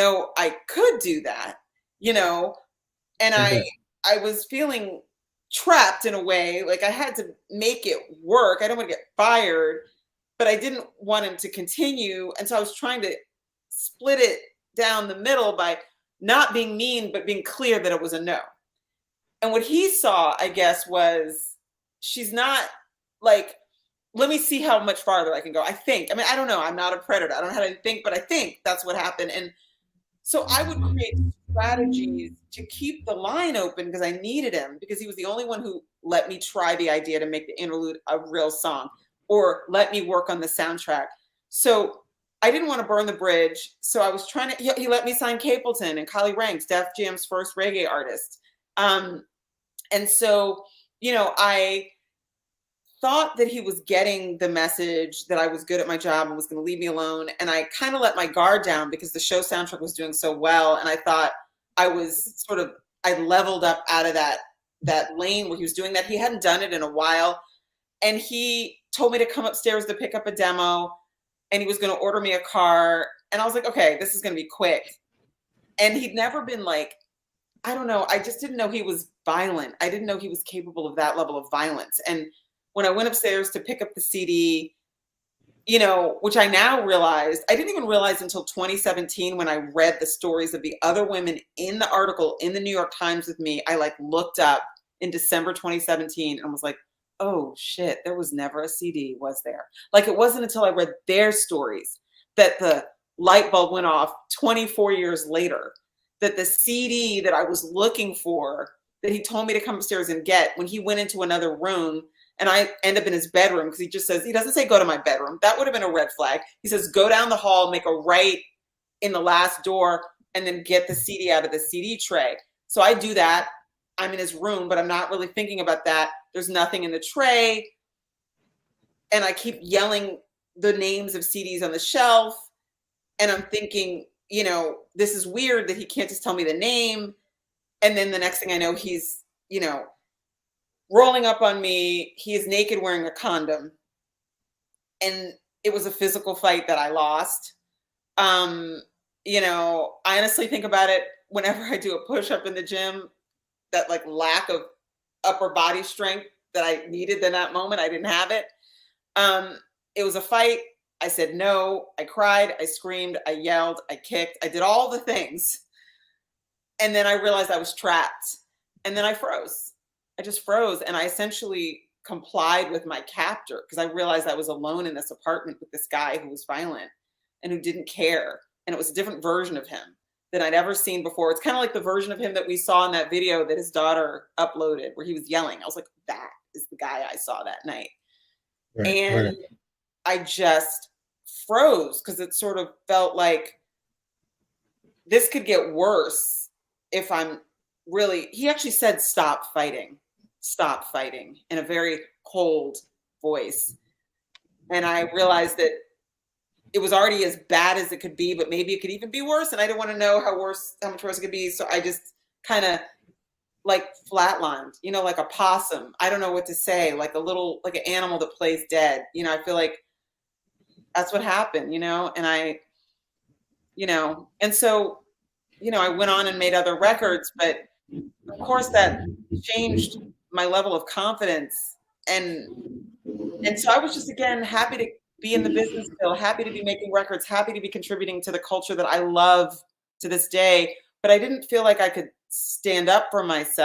know I could do that, you know, and I was feeling trapped in a way, like I had to make it work. I don't want to get fired, but I didn't want him to continue. And so I was trying to split it down the middle by not being mean, but being clear that it was a no. And what he saw, I guess, was she's not like, let me see how much farther I can go. I think, I mean, I don't know. I'm not a predator. I don't know how to think, but I think that's what happened. And so I would create strategies to keep the line open because I needed him, because he was the only one who let me try the idea to make the interlude a real song or let me work on the soundtrack. So I didn't want to burn the bridge. So I was trying to, he let me sign Capleton and Kylie Ranks, Def Jam's first reggae artist. And so, I thought that he was getting the message that I was good at my job and was going to leave me alone. And I kind of let my guard down because the show soundtrack was doing so well. And I thought I leveled up out of that lane where he was doing that. He hadn't done it in a while. And he told me to come upstairs to pick up a demo, and he was going to order me a car. And I was like, okay, this is going to be quick. And he'd never been like, I don't know. I just didn't know he was violent. I didn't know he was capable of that level of violence. And when I went upstairs to pick up the CD, which I now realized, I didn't even realize until 2017 when I read the stories of the other women in the article in the New York Times with me. I looked up in December 2017 and was like, oh shit, there was never a CD, was there? It wasn't until I read their stories that the light bulb went off 24 years later, that the CD that I was looking for, that he told me to come upstairs and get, when he went into another room, and I end up in his bedroom, because he doesn't say go to my bedroom. That would have been a red flag. He says, go down the hall, make a right in the last door, and then get the CD out of the CD tray. So I do that. I'm in his room, but I'm not really thinking about that. There's nothing in the tray. And I keep yelling the names of CDs on the shelf. And I'm thinking, this is weird that he can't just tell me the name. And then the next thing I know, he's, rolling up on me. He is naked wearing a condom. And it was a physical fight that I lost. I honestly think about it whenever I do a push-up in the gym, that lack of upper body strength that I needed in that moment. I didn't have it. It was a fight. I said no. I cried. I screamed. I yelled. I kicked. I did all the things. And then I realized I was trapped. And then I froze. I just froze. And I essentially complied with my captor, because I realized I was alone in this apartment with this guy who was violent and who didn't care. And it was a different version of him than I'd ever seen before. It's kind of like the version of him that we saw in that video that his daughter uploaded where he was yelling. I was like, that is the guy I saw that night. Right, and right. I just froze, because it sort of felt like this could get worse if I'm really, he actually said, stop fighting in a very cold voice. And I realized that it was already as bad as it could be, but maybe it could even be worse. And I didn't want to know how much worse it could be. So I just kind of flatlined, like a possum. I don't know what to say, like an animal that plays dead. I feel like that's what happened, and I, and so, I went on and made other records, but of course that changed my level of confidence. And so I was just, again, happy to be in the business still, happy to be making records, happy to be contributing to the culture that I love to this day. But I didn't feel like I could stand up for myself.